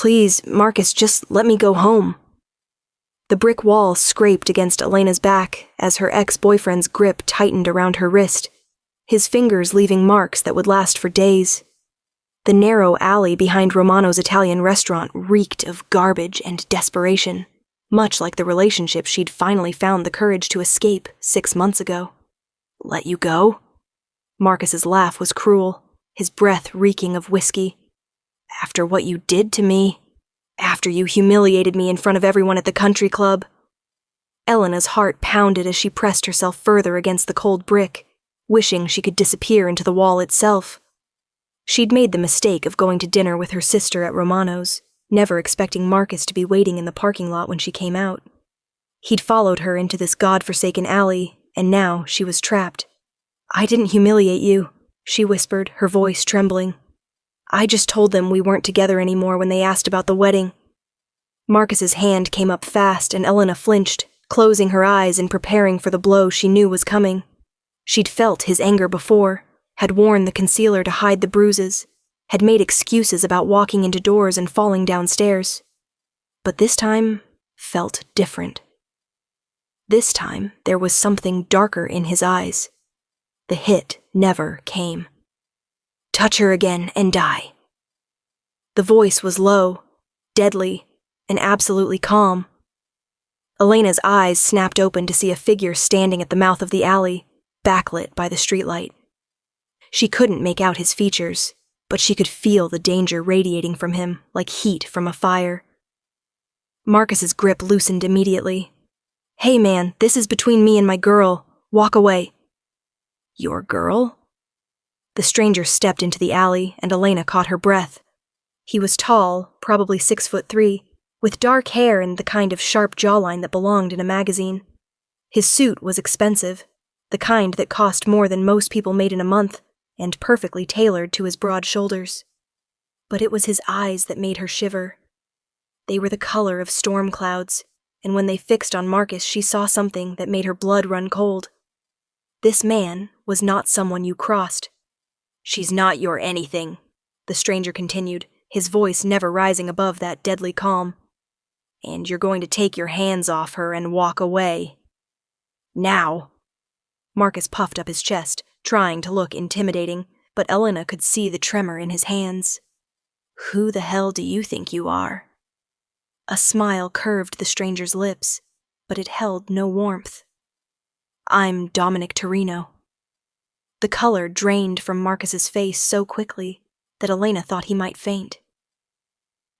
Please, Marcus, just let me go home." The brick wall scraped against Elena's back as her ex-boyfriend's grip tightened around her wrist, his fingers leaving marks that would last for days. The narrow alley behind Romano's Italian restaurant reeked of garbage and desperation, much like the relationship she'd finally found the courage to escape 6 months ago. "Let you go?" Marcus's laugh was cruel, his breath reeking of whiskey. "After what you did to me? After you humiliated me in front of everyone at the country club?" Elena's heart pounded as she pressed herself further against the cold brick, wishing she could disappear into the wall itself. She'd made the mistake of going to dinner with her sister at Romano's, never expecting Marcus to be waiting in the parking lot when she came out. He'd followed her into this godforsaken alley, and now she was trapped. "I didn't humiliate you," she whispered, her voice trembling. "I just told them we weren't together anymore when they asked about the wedding." Marcus's hand came up fast, and Elena flinched, closing her eyes and preparing for the blow she knew was coming. She'd felt his anger before, had worn the concealer to hide the bruises, had made excuses about walking into doors and falling downstairs. But this time felt different. This time there was something darker in his eyes. The hit never came. "Touch her again and die." The voice was low, deadly, and absolutely calm. Elena's eyes snapped open to see a figure standing at the mouth of the alley, backlit by the streetlight. She couldn't make out his features, but she could feel the danger radiating from him like heat from a fire. Marcus's grip loosened immediately. "Hey man, this is between me and my girl. Walk away." "Your girl?" The stranger stepped into the alley, and Elena caught her breath. He was tall, probably 6'3", with dark hair and the kind of sharp jawline that belonged in a magazine. His suit was expensive, the kind that cost more than most people made in a month, and perfectly tailored to his broad shoulders. But it was his eyes that made her shiver. They were the color of storm clouds, and when they fixed on Marcus, she saw something that made her blood run cold. This man was not someone you crossed. "She's not your anything," the stranger continued, his voice never rising above that deadly calm. "And you're going to take your hands off her and walk away. Now." Marcus puffed up his chest, trying to look intimidating, but Elena could see the tremor in his hands. "Who the hell do you think you are?" A smile curved the stranger's lips, but it held no warmth. "I'm Dominic Torino." The color drained from Marcus's face so quickly that Elena thought he might faint.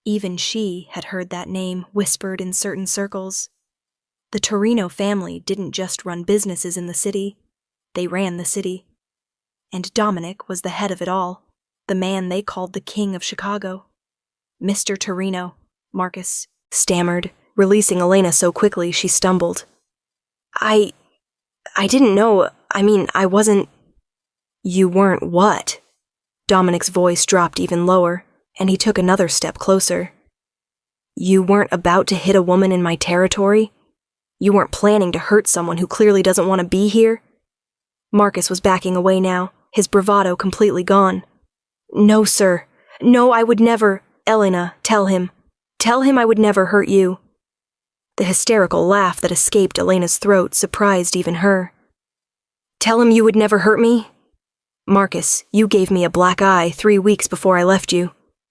Even she had heard that name whispered in certain circles. The Torino family didn't just run businesses in the city, they ran the city. And Dominic was the head of it all, the man they called the King of Chicago. "Mr. Torino," Marcus stammered, releasing Elena so quickly she stumbled. I didn't know, I wasn't." "You weren't what?" Dominic's voice dropped even lower, and he took another step closer. "You weren't about to hit a woman in my territory? You weren't planning to hurt someone who clearly doesn't want to be here?" Marcus was backing away now, his bravado completely gone. "No, sir. No, I would never." "Elena, tell him. Tell him I would never hurt you." The hysterical laugh that escaped Elena's throat surprised even her. "Tell him you would never hurt me?" "Marcus, you gave me a black eye 3 weeks before I left you.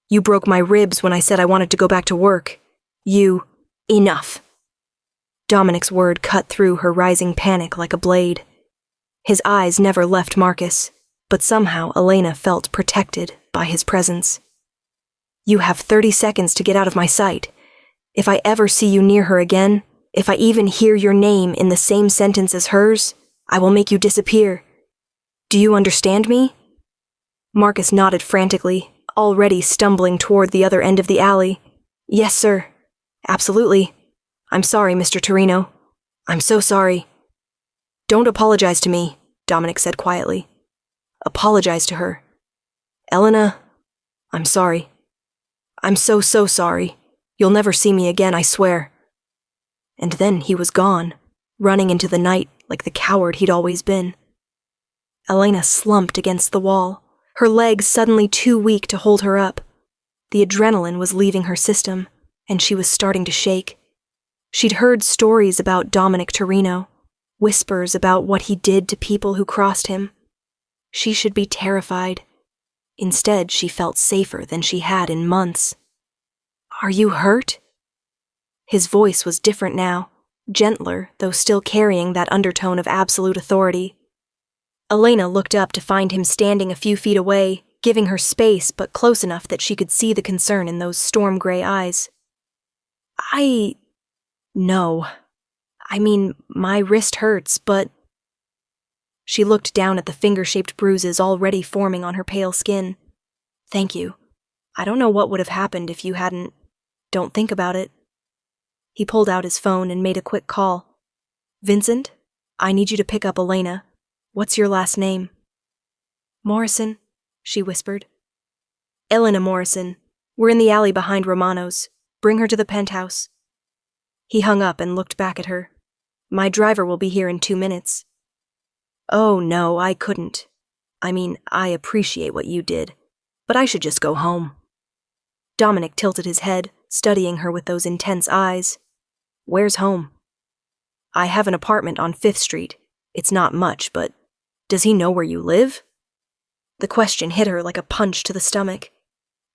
You broke my ribs when I said I wanted to go back to work. You..." "Enough." Dominic's word cut through her rising panic like a blade. His eyes never left Marcus, but somehow Elena felt protected by his presence. "You have 30 seconds to get out of my sight. If I ever see you near her again, if I even hear your name in the same sentence as hers, I will make you disappear. Do you understand me?" Marcus nodded frantically, already stumbling toward the other end of the alley. "Yes, sir. Absolutely. I'm sorry, Mr. Torino. I'm so sorry." "Don't apologize to me," Dominic said quietly. "Apologize to her. Elena, I'm sorry. I'm so sorry. You'll never see me again, I swear." And then he was gone, running into the night like the coward he'd always been. Elena slumped against the wall, her legs suddenly too weak to hold her up. The adrenaline was leaving her system, and she was starting to shake. She'd heard stories about Dominic Torino, whispers about what he did to people who crossed him. She should be terrified. Instead, she felt safer than she had in months. "Are you hurt?" His voice was different now, gentler, though still carrying that undertone of absolute authority. Elena looked up to find him standing a few feet away, giving her space but close enough that she could see the concern in those storm-gray eyes. No. I mean, my wrist hurts, but..." She looked down at the finger-shaped bruises already forming on her pale skin. "Thank you. I don't know what would have happened if you hadn't... Don't think about it." He pulled out his phone and made a quick call. "Vincent, I need you to pick up Elena. What's your last name?" "Morrison," she whispered. "Elena Morrison. We're in the alley behind Romano's. Bring her to the penthouse." He hung up and looked back at her. "My driver will be here in 2 minutes." "Oh, no, I couldn't. I mean, I appreciate what you did, but I should just go home." Dominic tilted his head, studying her with those intense eyes. "Where's home?" "I have an apartment on 5th Street. It's not much, but does he know where you live?" The question hit her like a punch to the stomach.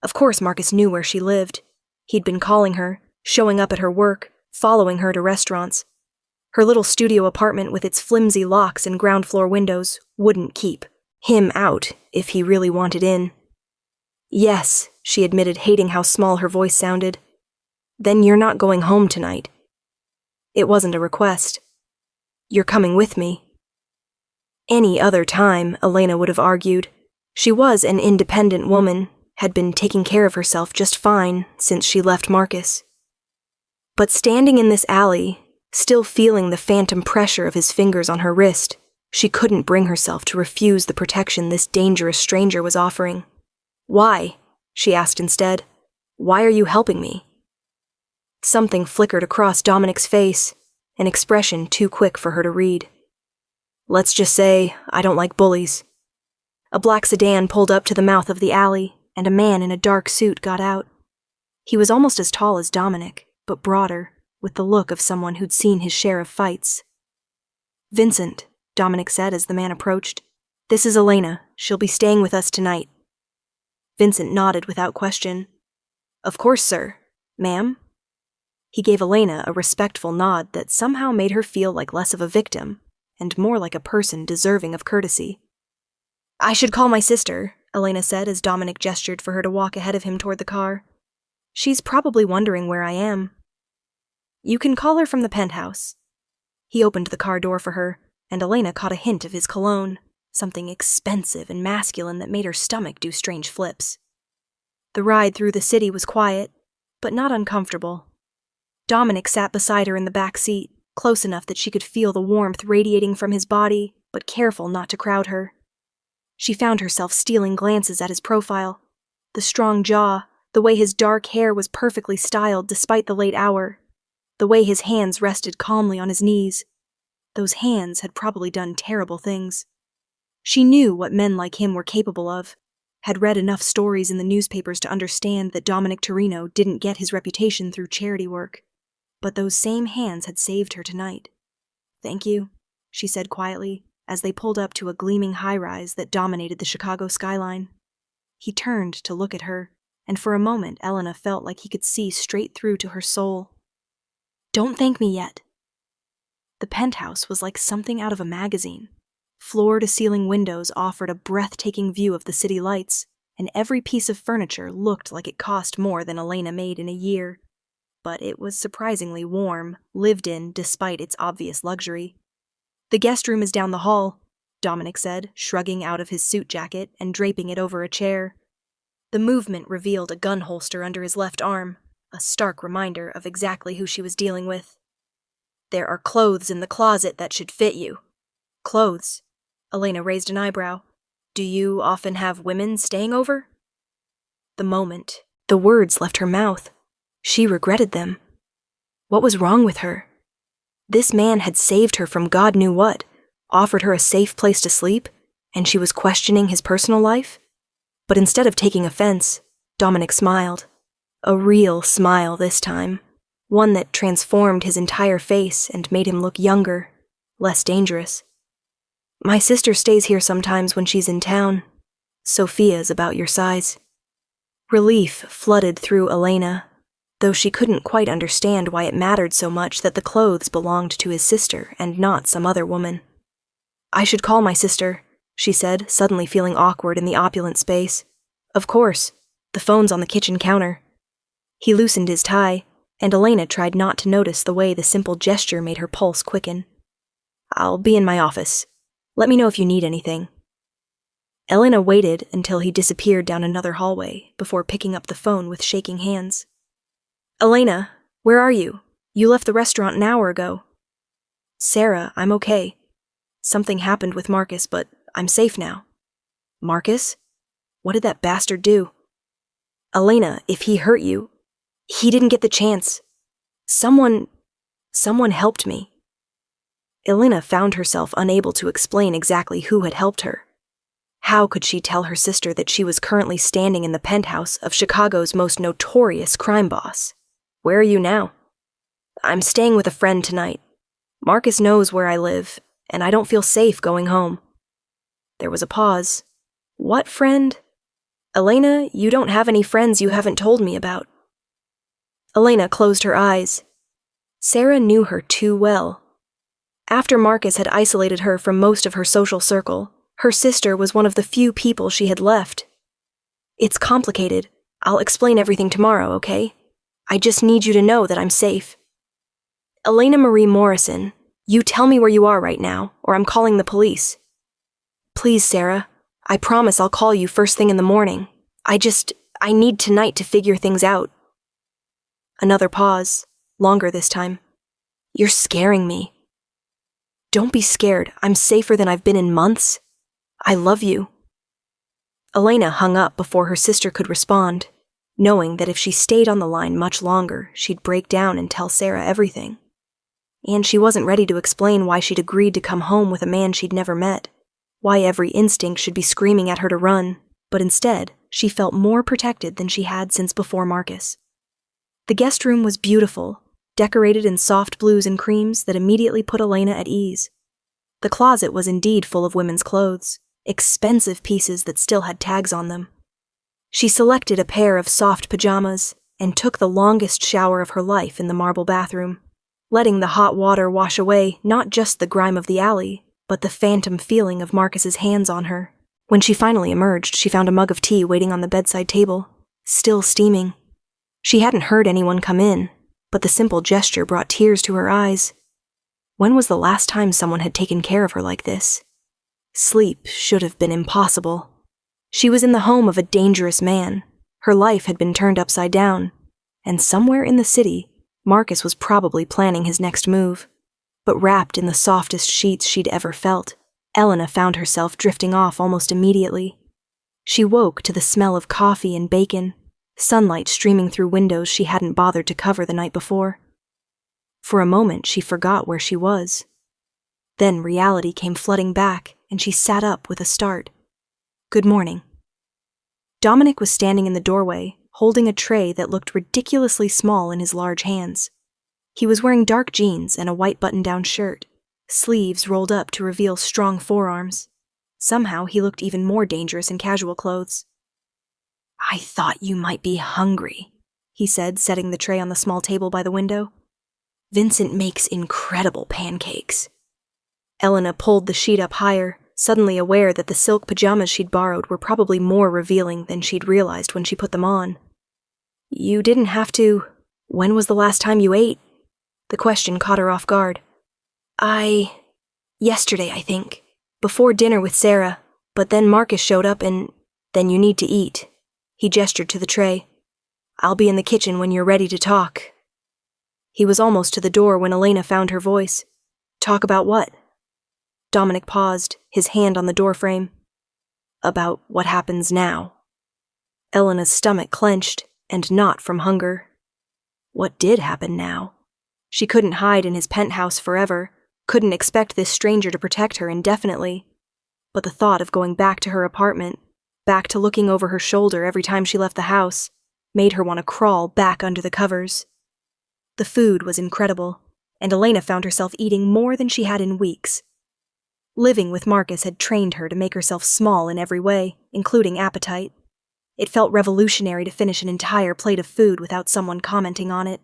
Of course Marcus knew where she lived. He'd been calling her, showing up at her work, following her to restaurants. Her little studio apartment with its flimsy locks and ground-floor windows wouldn't keep him out if he really wanted in. "Yes," she admitted, hating how small her voice sounded. "Then you're not going home tonight." It wasn't a request. "You're coming with me." Any other time, Elena would have argued. She was an independent woman, had been taking care of herself just fine since she left Marcus. But standing in this alley, still feeling the phantom pressure of his fingers on her wrist, she couldn't bring herself to refuse the protection this dangerous stranger was offering. "Why?" she asked instead. "Why are you helping me?" Something flickered across Dominic's face, an expression too quick for her to read. "Let's just say I don't like bullies." A black sedan pulled up to the mouth of the alley, and a man in a dark suit got out. He was almost as tall as Dominic, but broader, with the look of someone who'd seen his share of fights. "Vincent," Dominic said as the man approached. "This is Elena. She'll be staying with us tonight." Vincent nodded without question. "Of course, sir. Ma'am?" He gave Elena a respectful nod that somehow made her feel like less of a victim, and more like a person deserving of courtesy. "I should call my sister," Elena said as Dominic gestured for her to walk ahead of him toward the car. "She's probably wondering where I am." "You can call her from the penthouse." He opened the car door for her, and Elena caught a hint of his cologne, something expensive and masculine that made her stomach do strange flips. The ride through the city was quiet, but not uncomfortable. Dominic sat beside her in the back seat, close enough that she could feel the warmth radiating from his body, but careful not to crowd her. She found herself stealing glances at his profile. The strong jaw, the way his dark hair was perfectly styled despite the late hour, the way his hands rested calmly on his knees. Those hands had probably done terrible things. She knew what men like him were capable of, had read enough stories in the newspapers to understand that Dominic Torino didn't get his reputation through charity work. But those same hands had saved her tonight. "Thank you," she said quietly, as they pulled up to a gleaming high-rise that dominated the Chicago skyline. He turned to look at her, and for a moment Elena felt like he could see straight through to her soul. "Don't thank me yet." The penthouse was like something out of a magazine. Floor-to-ceiling windows offered a breathtaking view of the city lights, and every piece of furniture looked like it cost more than Elena made in a year. But it was surprisingly warm, lived in despite its obvious luxury. "The guest room is down the hall," Dominic said, shrugging out of his suit jacket and draping it over a chair. The movement revealed a gun holster under his left arm, a stark reminder of exactly who she was dealing with. "There are clothes in the closet that should fit you." "Clothes?" Elena raised an eyebrow. "Do you often have women staying over?" The words left her mouth. She regretted them. What was wrong with her? This man had saved her from God knew what, offered her a safe place to sleep, and she was questioning his personal life? But instead of taking offense, Dominic smiled. A real smile this time. One that transformed his entire face and made him look younger, less dangerous. My sister stays here sometimes when she's in town. Sophia's about your size. Relief flooded through Elena, though she couldn't quite understand why it mattered so much that the clothes belonged to his sister and not some other woman. I should call my sister, she said, suddenly feeling awkward in the opulent space. Of course. The phone's on the kitchen counter. He loosened his tie, and Elena tried not to notice the way the simple gesture made her pulse quicken. I'll be in my office. Let me know if you need anything. Elena waited until he disappeared down another hallway before picking up the phone with shaking hands. Elena, where are you? You left the restaurant an hour ago. Sarah, I'm okay. Something happened with Marcus, but I'm safe now. Marcus? What did that bastard do? Elena, if he hurt you, he didn't get the chance. Someone helped me. Elena found herself unable to explain exactly who had helped her. How could she tell her sister that she was currently standing in the penthouse of Chicago's most notorious crime boss? Where are you now? I'm staying with a friend tonight. Marcus knows where I live, and I don't feel safe going home. There was a pause. What friend? Elena, you don't have any friends you haven't told me about. Elena closed her eyes. Sarah knew her too well. After Marcus had isolated her from most of her social circle, her sister was one of the few people she had left. It's complicated. I'll explain everything tomorrow, okay? I just need you to know that I'm safe. Elena Marie Morrison, you tell me where you are right now, or I'm calling the police. Please, Sarah. I promise I'll call you first thing in the morning. I need tonight to figure things out. Another pause, longer this time. You're scaring me. Don't be scared. I'm safer than I've been in months. I love you. Elena hung up before her sister could respond, knowing that if she stayed on the line much longer, she'd break down and tell Sarah everything. And she wasn't ready to explain why she'd agreed to come home with a man she'd never met, why every instinct should be screaming at her to run, but instead, she felt more protected than she had since before Marcus. The guest room was beautiful, decorated in soft blues and creams that immediately put Elena at ease. The closet was indeed full of women's clothes, expensive pieces that still had tags on them. She selected a pair of soft pajamas and took the longest shower of her life in the marble bathroom, letting the hot water wash away not just the grime of the alley, but the phantom feeling of Marcus's hands on her. When she finally emerged, she found a mug of tea waiting on the bedside table, still steaming. She hadn't heard anyone come in, but the simple gesture brought tears to her eyes. When was the last time someone had taken care of her like this? Sleep should have been impossible. She was in the home of a dangerous man. Her life had been turned upside down, and somewhere in the city, Marcus was probably planning his next move. But wrapped in the softest sheets she'd ever felt, Elena found herself drifting off almost immediately. She woke to the smell of coffee and bacon, sunlight streaming through windows she hadn't bothered to cover the night before. For a moment, she forgot where she was. Then reality came flooding back, and she sat up with a start. Good morning. Dominic was standing in the doorway, holding a tray that looked ridiculously small in his large hands. He was wearing dark jeans and a white button-down shirt, sleeves rolled up to reveal strong forearms. Somehow he looked even more dangerous in casual clothes. I thought you might be hungry, he said, setting the tray on the small table by the window. Vincent makes incredible pancakes. Elena pulled the sheet up higher, suddenly aware that the silk pajamas she'd borrowed were probably more revealing than she'd realized when she put them on. You didn't have to. When was the last time you ate? The question caught her off guard. Yesterday, I think. Before dinner with Sarah, but then Marcus showed up and then you need to eat. He gestured to the tray. I'll be in the kitchen when you're ready to talk. He was almost to the door when Elena found her voice. Talk about what? Dominic paused, his hand on the doorframe. About what happens now. Elena's stomach clenched, and not from hunger. What did happen now? She couldn't hide in his penthouse forever, couldn't expect this stranger to protect her indefinitely. But the thought of going back to her apartment, back to looking over her shoulder every time she left the house, made her want to crawl back under the covers. The food was incredible, and Elena found herself eating more than she had in weeks. Living with Marcus had trained her to make herself small in every way, including appetite. It felt revolutionary to finish an entire plate of food without someone commenting on it.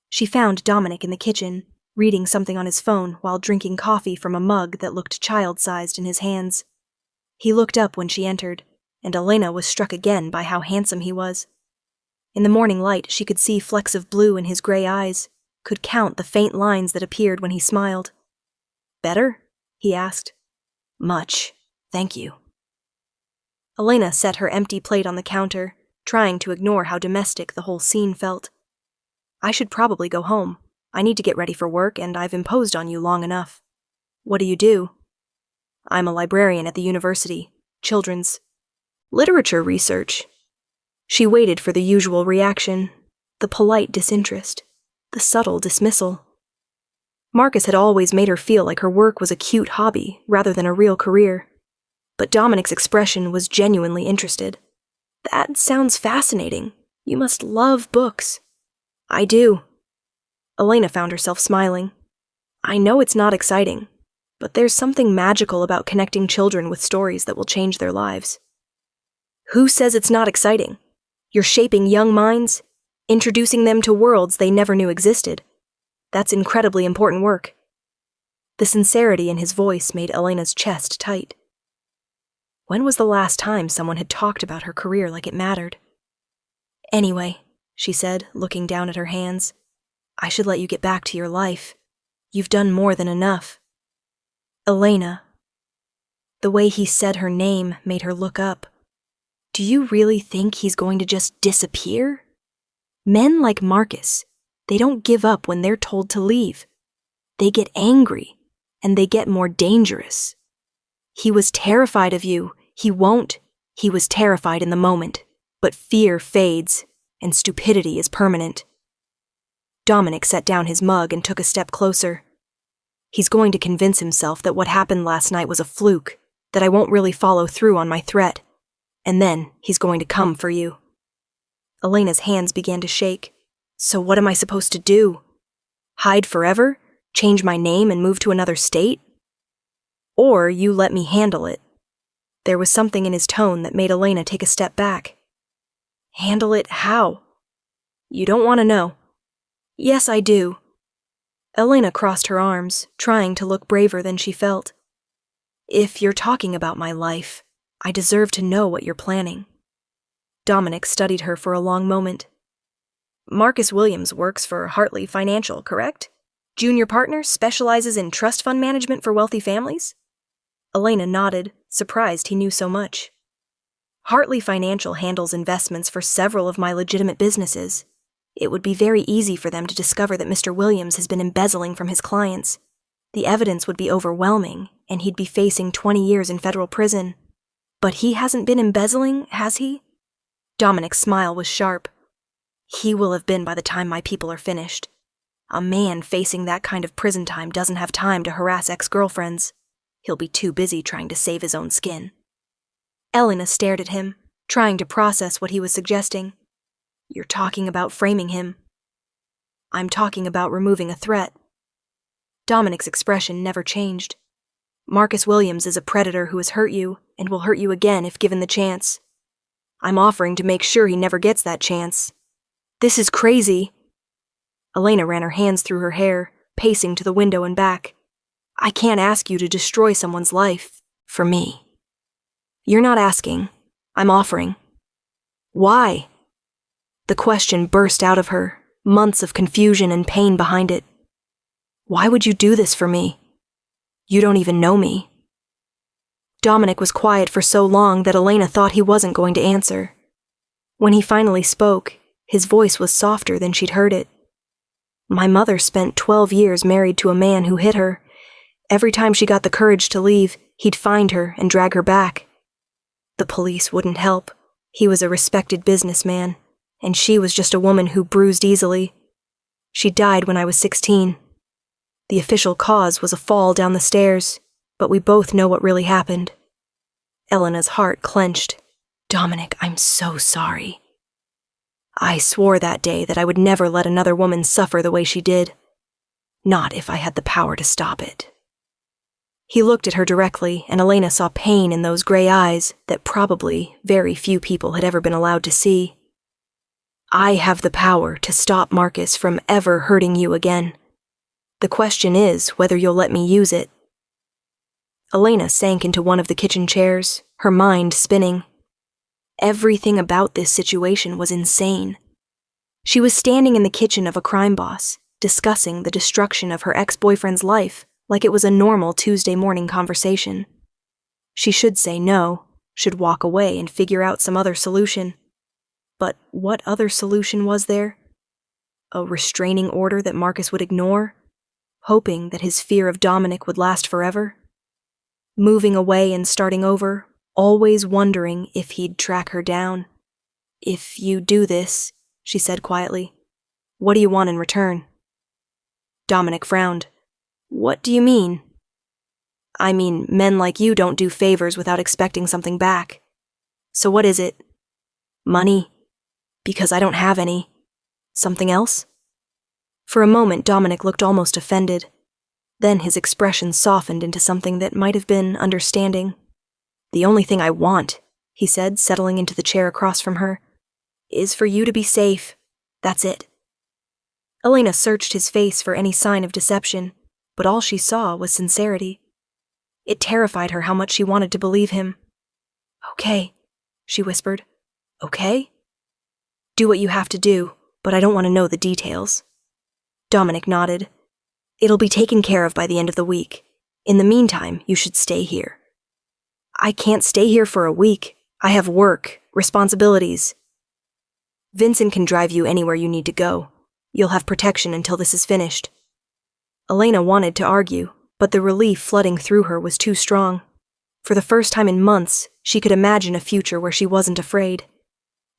She found Dominic in the kitchen, reading something on his phone while drinking coffee from a mug that looked child-sized in his hands. He looked up when she entered, and Elena was struck again by how handsome he was. In the morning light, she could see flecks of blue in his gray eyes, could count the faint lines that appeared when he smiled. "Better?" he asked. "Much, thank you." Elena set her empty plate on the counter, trying to ignore how domestic the whole scene felt. "I should probably go home. I need to get ready for work, and I've imposed on you long enough." "What do you do?" "I'm a librarian at the university. Children's literature research." She waited for the usual reaction, the polite disinterest, the subtle dismissal. Marcus had always made her feel like her work was a cute hobby rather than a real career. But Dominic's expression was genuinely interested. "That sounds fascinating. You must love books." "I do." Elena found herself smiling. "I know it's not exciting, but there's something magical about connecting children with stories that will change their lives." "Who says it's not exciting? You're shaping young minds, introducing them to worlds they never knew existed. That's incredibly important work." The sincerity in his voice made Elena's chest tight. When was the last time someone had talked about her career like it mattered? "Anyway," she said, looking down at her hands, "I should let you get back to your life. You've done more than enough." "Elena." The way he said her name made her look up. "Do you really think he's going to just disappear? Men like Marcus, they don't give up when they're told to leave. They get angry, and they get more dangerous. He was terrified of you. He was terrified in the moment, but fear fades, and stupidity is permanent." Dominic set down his mug and took a step closer. "He's going to convince himself that what happened last night was a fluke, that I won't really follow through on my threat. And then he's going to come for you." Elena's hands began to shake. "So what am I supposed to do? Hide forever? Change my name and move to another state? Or you let me handle it?" There was something in his tone that made Elena take a step back. "Handle it how?" "You don't want to know." "Yes, I do." Elena crossed her arms, trying to look braver than she felt. "If you're talking about my life, I deserve to know what you're planning." Dominic studied her for a long moment. "Marcus Williams works for Hartley Financial, correct? Junior partner, specializes in trust fund management for wealthy families?" Elena nodded, surprised he knew so much. "Hartley Financial handles investments for several of my legitimate businesses. It would be very easy for them to discover that Mr. Williams has been embezzling from his clients. The evidence would be overwhelming, and he'd be facing 20 years in federal prison. But he hasn't been embezzling, has he?" Dominic's smile was sharp. "He will have been by the time my people are finished. A man facing that kind of prison time doesn't have time to harass ex-girlfriends. He'll be too busy trying to save his own skin." Elena stared at him, trying to process what he was suggesting. "You're talking about framing him." "I'm talking about removing a threat." Dominic's expression never changed. "Marcus Williams is a predator who has hurt you, and will hurt you again if given the chance. I'm offering to make sure he never gets that chance." "This is crazy." Elena ran her hands through her hair, pacing to the window and back. "I can't ask you to destroy someone's life, for me." "You're not asking. I'm offering." "Why?" The question burst out of her, months of confusion and pain behind it. "Why would you do this for me? You don't even know me." Dominic was quiet for so long that Elena thought he wasn't going to answer. When he finally spoke, his voice was softer than she'd heard it. "My mother spent 12 years married to a man who hit her. Every time she got the courage to leave, he'd find her and drag her back. The police wouldn't help. He was a respected businessman, and she was just a woman who bruised easily. She died when I was 16. The official cause was a fall down the stairs, but we both know what really happened." Elena's heart clenched. Dominic, I'm so sorry. I swore that day that I would never let another woman suffer the way she did. Not if I had the power to stop it. He looked at her directly, and Elena saw pain in those gray eyes that probably very few people had ever been allowed to see. I have the power to stop Marcus from ever hurting you again. The question is whether you'll let me use it. Elena sank into one of the kitchen chairs, her mind spinning. Everything about this situation was insane. She was standing in the kitchen of a crime boss, discussing the destruction of her ex-boyfriend's life like it was a normal Tuesday morning conversation. She should say no, should walk away and figure out some other solution. But what other solution was there? A restraining order that Marcus would ignore, hoping that his fear of Dominic would last forever? Moving away and starting over, always wondering if he'd track her down. If you do this, she said quietly, what do you want in return? Dominic frowned. What do you mean? I mean, men like you don't do favors without expecting something back. So what is it? Money? Because I don't have any. Something else? For a moment, Dominic looked almost offended. Then his expression softened into something that might have been understanding. The only thing I want, he said, settling into the chair across from her, is for you to be safe. That's it. Elena searched his face for any sign of deception, but all she saw was sincerity. It terrified her how much she wanted to believe him. Okay, she whispered. Okay? Do what you have to do, but I don't want to know the details. Dominic nodded. It'll be taken care of by the end of the week. In the meantime, you should stay here. I can't stay here for a week. I have work, responsibilities. Vincent can drive you anywhere you need to go. You'll have protection until this is finished. Elena wanted to argue, but the relief flooding through her was too strong. For the first time in months, she could imagine a future where she wasn't afraid.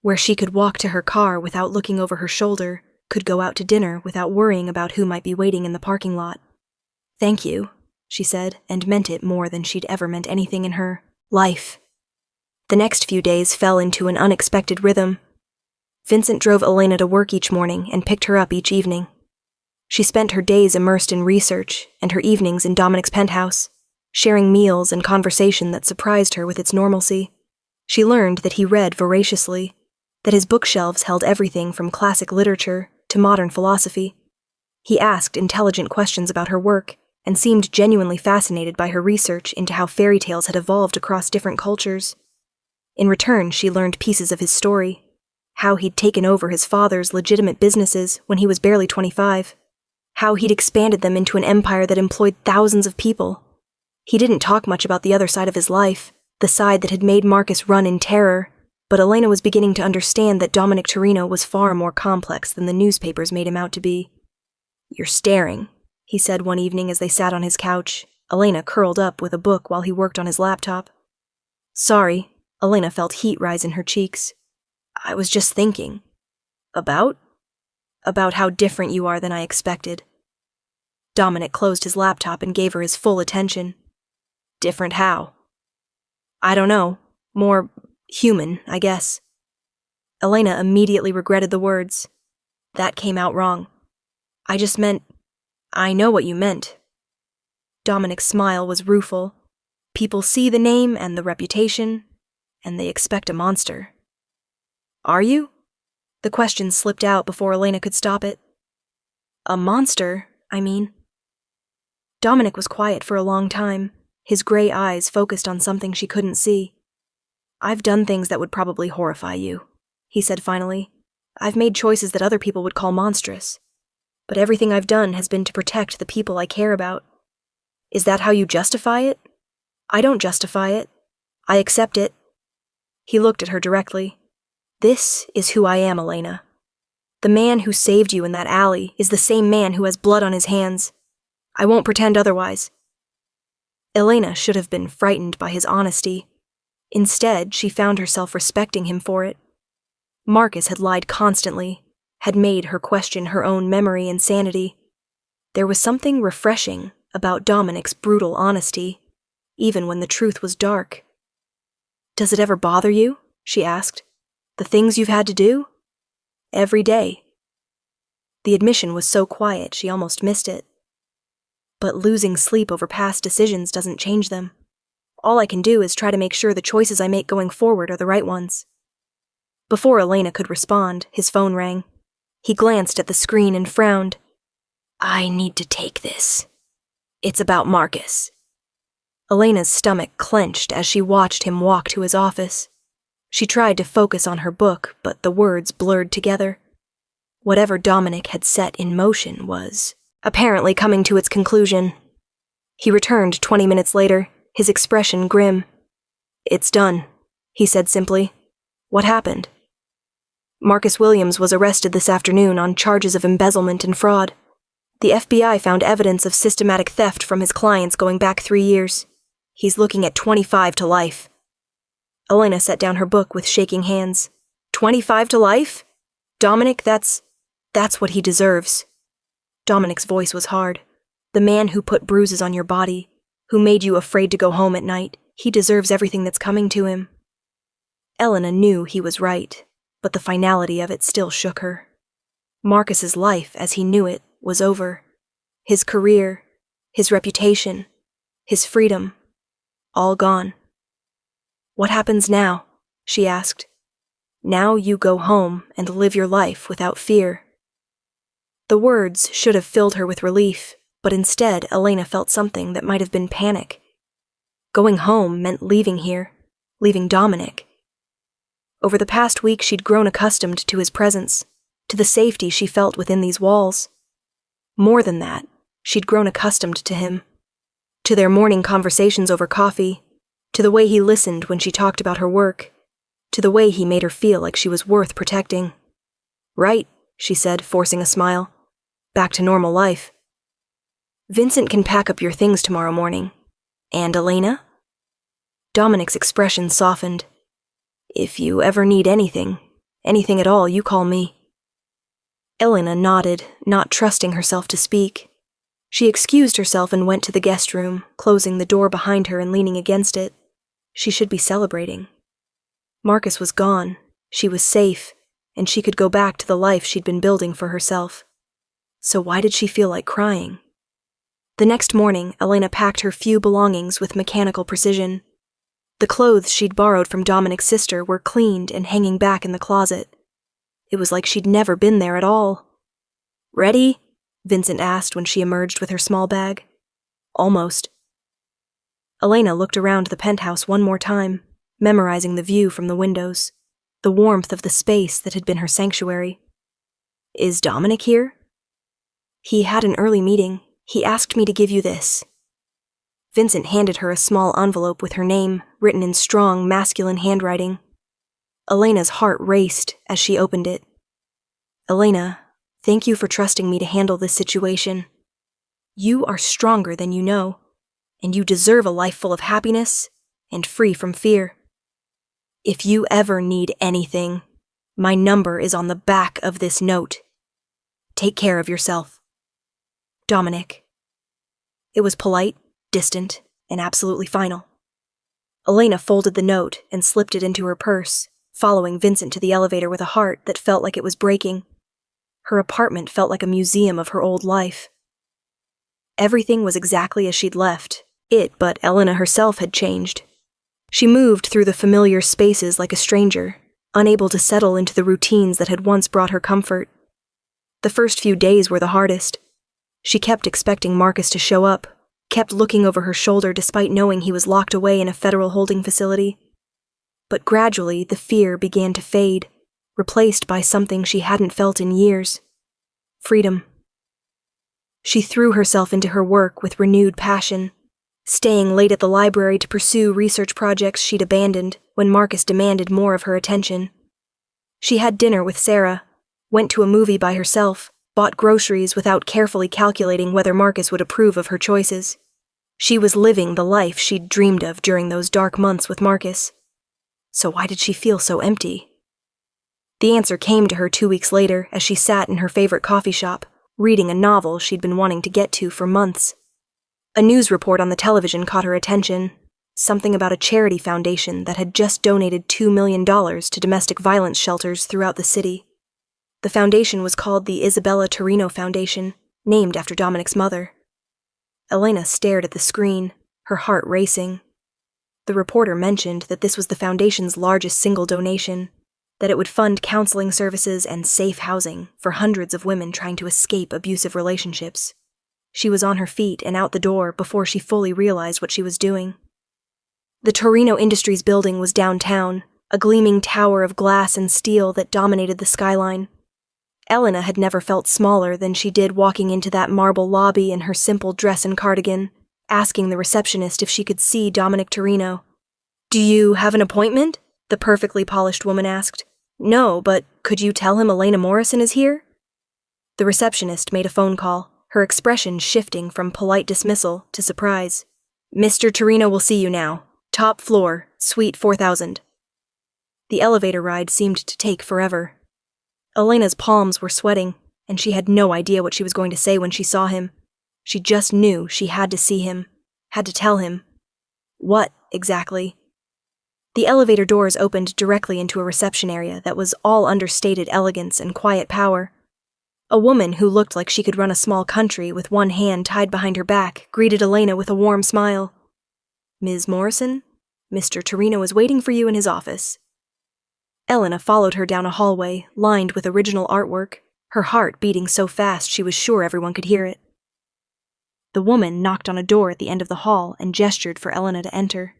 Where she could walk to her car without looking over her shoulder, could go out to dinner without worrying about who might be waiting in the parking lot. Thank you, she said, and meant it more than she'd ever meant anything in her life. The next few days fell into an unexpected rhythm. Vincent drove Elena to work each morning and picked her up each evening. She spent her days immersed in research and her evenings in Dominic's penthouse, sharing meals and conversation that surprised her with its normalcy. She learned that he read voraciously, that his bookshelves held everything from classic literature to modern philosophy. He asked intelligent questions about her work and seemed genuinely fascinated by her research into how fairy tales had evolved across different cultures. In return, she learned pieces of his story, how he'd taken over his father's legitimate businesses when he was barely 25, how he'd expanded them into an empire that employed thousands of people. He didn't talk much about the other side of his life, the side that had made Marcus run in terror, but Elena was beginning to understand that Dominic Torino was far more complex than the newspapers made him out to be. You're staring, he said one evening as they sat on his couch, Elena curled up with a book while he worked on his laptop. Sorry, Elena felt heat rise in her cheeks. I was just thinking. About? About how different you are than I expected. Dominic closed his laptop and gave her his full attention. Different how? I don't know. More human, I guess. Elena immediately regretted the words. That came out wrong. I just meant, I know what you meant. Dominic's smile was rueful. People see the name and the reputation, and they expect a monster. Are you? The question slipped out before Elena could stop it. A monster, I mean. Dominic was quiet for a long time, his gray eyes focused on something she couldn't see. I've done things that would probably horrify you, he said finally. I've made choices that other people would call monstrous. But everything I've done has been to protect the people I care about. Is that how you justify it? I don't justify it. I accept it. He looked at her directly. This is who I am, Elena. The man who saved you in that alley is the same man who has blood on his hands. I won't pretend otherwise. Elena should have been frightened by his honesty. Instead, she found herself respecting him for it. Marcus had lied constantly, had made her question her own memory and sanity. There was something refreshing about Dominic's brutal honesty, even when the truth was dark. Does it ever bother you? she asked. The things you've had to do? Every day. The admission was so quiet she almost missed it. But losing sleep over past decisions doesn't change them. All I can do is try to make sure the choices I make going forward are the right ones. Before Elena could respond, his phone rang. He glanced at the screen and frowned. I need to take this. It's about Marcus. Elena's stomach clenched as she watched him walk to his office. She tried to focus on her book, but the words blurred together. Whatever Dominic had set in motion was apparently coming to its conclusion. He returned 20 minutes later, his expression grim. It's done, he said simply. What happened? Marcus Williams was arrested this afternoon on charges of embezzlement and fraud. The FBI found evidence of systematic theft from his clients going back 3 years. He's looking at 25 to life. Elena set down her book with shaking hands. 25 to life? Dominic, that's what he deserves. Dominic's voice was hard. The man who put bruises on your body, who made you afraid to go home at night, he deserves everything that's coming to him. Elena knew he was right, but the finality of it still shook her. Marcus's life, as he knew it, was over. His career, his reputation, his freedom, all gone. What happens now? She asked. Now you go home and live your life without fear. The words should have filled her with relief, but instead Elena felt something that might have been panic. Going home meant leaving here, leaving Dominic. Over the past week she'd grown accustomed to his presence, to the safety she felt within these walls. More than that, she'd grown accustomed to him, to their morning conversations over coffee, to the way he listened when she talked about her work, to the way he made her feel like she was worth protecting. Right, she said, forcing a smile. Back to normal life. Vincent can pack up your things tomorrow morning. And Elena? Dominic's expression softened. If you ever need anything at all, you call me. Elena nodded, not trusting herself to speak. She excused herself and went to the guest room, closing the door behind her and leaning against it. She should be celebrating. Marcus was gone, she was safe, and she could go back to the life she'd been building for herself. So why did she feel like crying? The next morning, Elena packed her few belongings with mechanical precision. The clothes she'd borrowed from Dominic's sister were cleaned and hanging back in the closet. It was like she'd never been there at all. Ready? Vincent asked when she emerged with her small bag. Almost. Elena looked around the penthouse one more time, memorizing the view from the windows, the warmth of the space that had been her sanctuary. Is Dominic here? He had an early meeting. He asked me to give you this. Vincent handed her a small envelope with her name, written in strong, masculine handwriting. Elena's heart raced as she opened it. Elena, thank you for trusting me to handle this situation. You are stronger than you know, and you deserve a life full of happiness and free from fear. If you ever need anything, my number is on the back of this note. Take care of yourself. Dominic. It was polite, distant, and absolutely final. Elena folded the note and slipped it into her purse, following Vincent to the elevator with a heart that felt like it was breaking. Her apartment felt like a museum of her old life. Everything was exactly as she'd left. But Elena herself had changed. She moved through the familiar spaces like a stranger, unable to settle into the routines that had once brought her comfort. The first few days were the hardest. She kept expecting Marcus to show up, kept looking over her shoulder despite knowing he was locked away in a federal holding facility. But gradually, the fear began to fade, replaced by something she hadn't felt in years. Freedom. She threw herself into her work with renewed passion, staying late at the library to pursue research projects she'd abandoned when Marcus demanded more of her attention. She had dinner with Sarah, went to a movie by herself, bought groceries without carefully calculating whether Marcus would approve of her choices. She was living the life she'd dreamed of during those dark months with Marcus. So why did she feel so empty? The answer came to her 2 weeks later as she sat in her favorite coffee shop, reading a novel she'd been wanting to get to for months. A news report on the television caught her attention. something about a charity foundation that had just donated $2 million to domestic violence shelters throughout the city. The foundation was called the Isabella Torino Foundation, named after Dominic's mother. Elena stared at the screen, her heart racing. The reporter mentioned that this was the foundation's largest single donation, that it would fund counseling services and safe housing for hundreds of women trying to escape abusive relationships. She was on her feet and out the door before she fully realized what she was doing. The Torino Industries building was downtown, a gleaming tower of glass and steel that dominated the skyline. Elena had never felt smaller than she did walking into that marble lobby in her simple dress and cardigan, asking the receptionist if she could see Dominic Torino. "Do you have an appointment?" the perfectly polished woman asked. "No, but could you tell him Elena Morrison is here?" The receptionist made a phone call, her expression shifting from polite dismissal to surprise. "Mr. Torino will see you now. Top floor, suite 4000. The elevator ride seemed to take forever. Elena's palms were sweating, and she had no idea what she was going to say when she saw him. She just knew she had to see him, had to tell him. What, exactly? The elevator doors opened directly into a reception area that was all understated elegance and quiet power. A woman who looked like she could run a small country with one hand tied behind her back greeted Elena with a warm smile. "Ms. Morrison, Mr. Torino is waiting for you in his office." Elena followed her down a hallway lined with original artwork, her heart beating so fast she was sure everyone could hear it. The woman knocked on a door at the end of the hall and gestured for Elena to enter.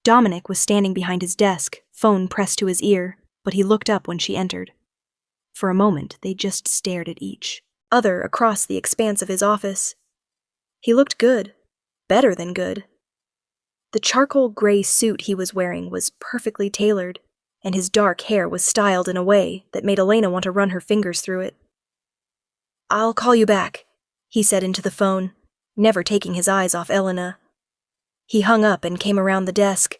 Dominic was standing behind his desk, phone pressed to his ear, but he looked up when she entered. For a moment, they just stared at each other across the expanse of his office. He looked good, better than good. The charcoal gray suit he was wearing was perfectly tailored, and his dark hair was styled in a way that made Elena want to run her fingers through it. "I'll call you back," he said into the phone, never taking his eyes off Elena. He hung up and came around the desk.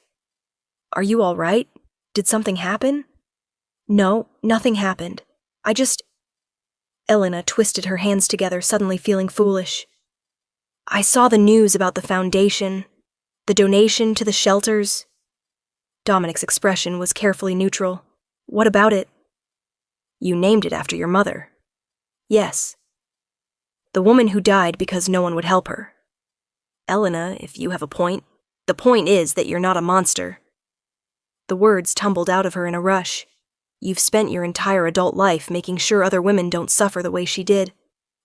"Are you all right? Did something happen?" "No, nothing happened. I just—" Elena twisted her hands together, suddenly feeling foolish. "I saw the news about the foundation, the donation to the shelters." Dominic's expression was carefully neutral. "What about it?" "You named it after your mother." "Yes." "The woman who died because no one would help her." "Elena, if you have a point, the point is that you're not a monster." The words tumbled out of her in a rush. "You've spent your entire adult life making sure other women don't suffer the way she did.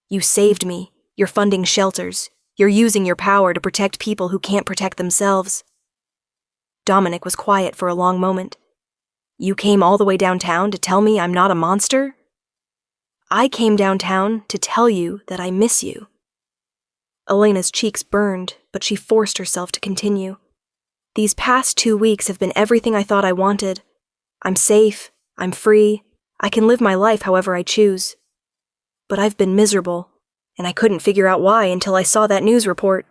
You saved me. You're funding shelters. You're using your power to protect people who can't protect themselves." Dominic was quiet for a long moment. "You came all the way downtown to tell me I'm not a monster?" "I came downtown to tell you that I miss you." Elena's cheeks burned, but she forced herself to continue. "These past 2 weeks have been everything I thought I wanted. I'm safe, I'm free, I can live my life however I choose. But I've been miserable, and I couldn't figure out why until I saw that news report.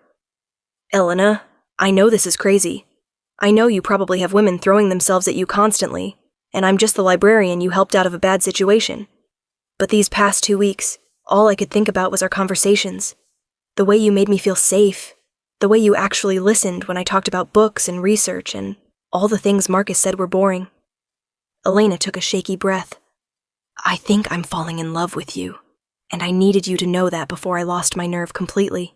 Elena, I know this is crazy. I know you probably have women throwing themselves at you constantly, and I'm just the librarian you helped out of a bad situation. But these past 2 weeks, all I could think about was our conversations. The way you made me feel safe. The way you actually listened when I talked about books and research and all the things Marcus said were boring." Elena took a shaky breath. "I think I'm falling in love with you, and I needed you to know that before I lost my nerve completely."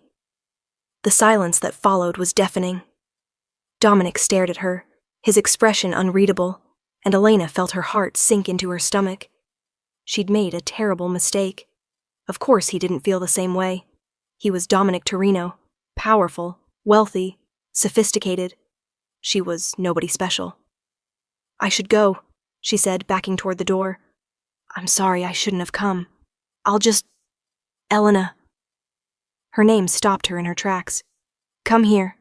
The silence that followed was deafening. Dominic stared at her, his expression unreadable, and Elena felt her heart sink into her stomach. She'd made a terrible mistake. Of course he didn't feel the same way. He was Dominic Torino, powerful, wealthy, sophisticated. She was nobody special. "I should go," she said, backing toward the door. "I'm sorry, I shouldn't have come. I'll just—" "Elena." Her name stopped her in her tracks. "Come here."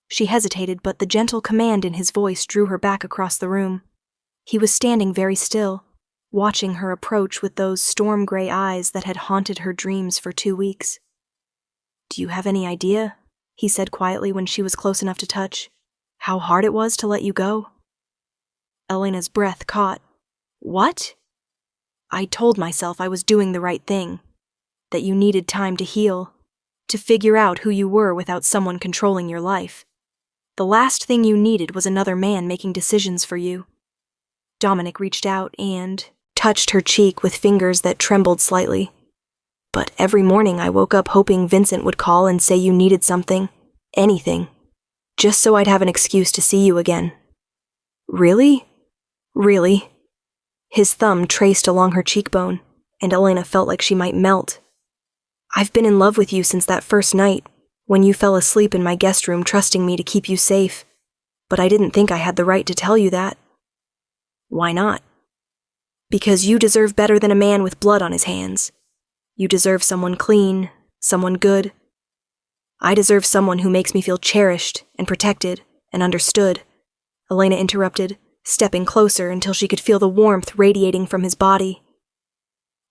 She hesitated, but the gentle command in his voice drew her back across the room. He was standing very still, watching her approach with those storm-gray eyes that had haunted her dreams for 2 weeks. "Do you have any idea," he said quietly when she was close enough to touch, "how hard it was to let you go?" Elena's breath caught. "What?" "I told myself I was doing the right thing, that you needed time to heal, to figure out who you were without someone controlling your life. The last thing you needed was another man making decisions for you. Dominic reached out and touched her cheek with fingers that trembled slightly. But every morning I woke up hoping Vincent would call and say you needed something, anything, just so I'd have an excuse to see you again. Really? Really? His thumb traced along her cheekbone, and Elena felt like she might melt. I've been in love with you since that first night, when you fell asleep in my guest room trusting me to keep you safe, but I didn't think I had the right to tell you that. Why not? Because you deserve better than a man with blood on his hands. You deserve someone clean, someone good. I deserve someone who makes me feel cherished and protected and understood, Elena interrupted, stepping closer until she could feel the warmth radiating from his body.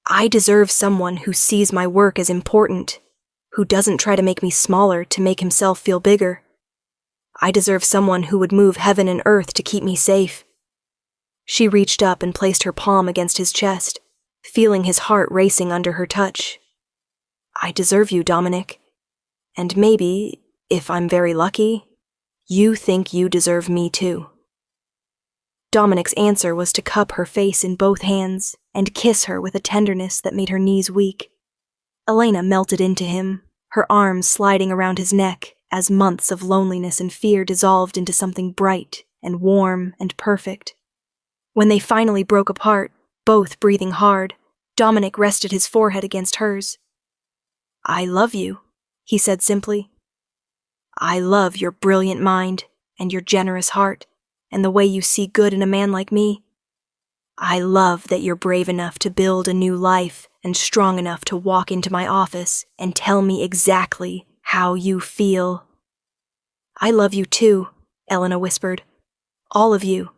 I deserve someone who sees my work as important, who doesn't try to make me smaller to make himself feel bigger. I deserve someone who would move heaven and earth to keep me safe. She reached up and placed her palm against his chest, feeling his heart racing under her touch. I deserve you, Dominic. And maybe, if I'm very lucky, you think you deserve me too. Dominic's answer was to cup her face in both hands and kiss her with a tenderness that made her knees weak. Elena melted into him, her arms sliding around his neck as months of loneliness and fear dissolved into something bright and warm and perfect. When they finally broke apart, both breathing hard, Dominic rested his forehead against hers. I love you, he said simply. I love your brilliant mind and your generous heart and the way you see good in a man like me. I love that you're brave enough to build a new life and strong enough to walk into my office and tell me exactly how you feel. I love you too, Elena whispered. All of you.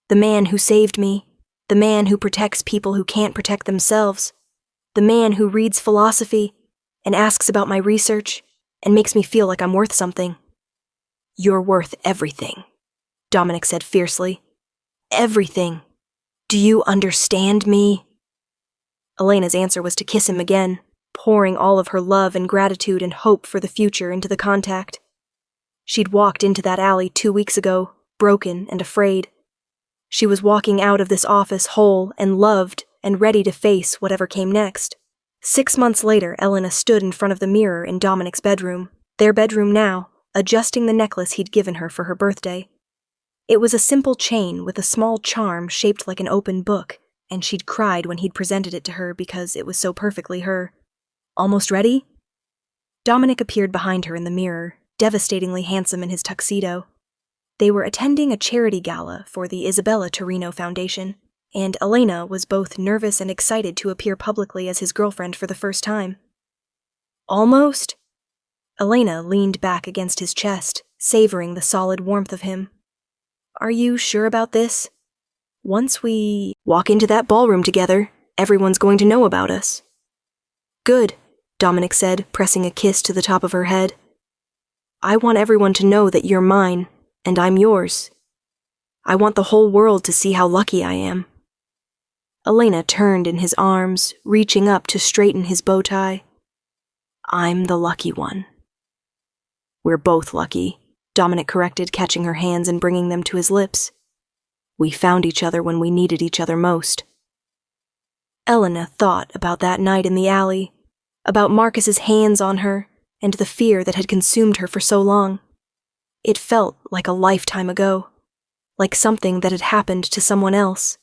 The man who saved me, the man who protects people who can't protect themselves, the man who reads philosophy and asks about my research and makes me feel like I'm worth something. You're worth everything, Dominic said fiercely. Everything. Do you understand me? Elena's answer was to kiss him again, pouring all of her love and gratitude and hope for the future into the contact. She'd walked into that alley 2 weeks ago, broken and afraid. She was walking out of this office whole and loved and ready to face whatever came next. 6 months later, Elena stood in front of the mirror in Dominic's bedroom, their bedroom now, adjusting the necklace he'd given her for her birthday. It was a simple chain with a small charm shaped like an open book, and she'd cried when he'd presented it to her because it was so perfectly her. Almost ready? Dominic appeared behind her in the mirror, devastatingly handsome in his tuxedo. They were attending a charity gala for the Isabella Torino Foundation, and Elena was both nervous and excited to appear publicly as his girlfriend for the first time. Almost? Elena leaned back against his chest, savoring the solid warmth of him. Are you sure about this? Once we walk into that ballroom together, everyone's going to know about us. Good, Dominic said, pressing a kiss to the top of her head. I want everyone to know that you're mine, and I'm yours. I want the whole world to see how lucky I am. Elena turned in his arms, reaching up to straighten his bow tie. I'm the lucky one. We're both lucky, Dominic corrected, catching her hands and bringing them to his lips. We found each other when we needed each other most. Elena thought about that night in the alley, about Marcus's hands on her, and the fear that had consumed her for so long. It felt like a lifetime ago, like something that had happened to someone else.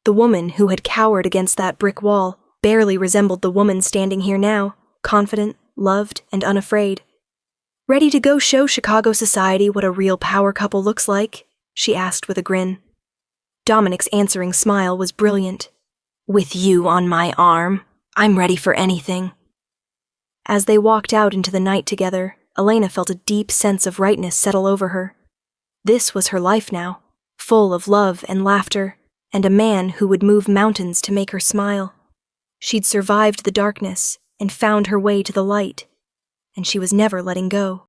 The woman who had cowered against that brick wall barely resembled the woman standing here now, confident, loved, and unafraid. Ready to go show Chicago society what a real power couple looks like? She asked with a grin. Dominic's answering smile was brilliant. With you on my arm, I'm ready for anything. As they walked out into the night together, Elena felt a deep sense of rightness settle over her. This was her life now, full of love and laughter, and a man who would move mountains to make her smile. She'd survived the darkness and found her way to the light, and she was never letting go.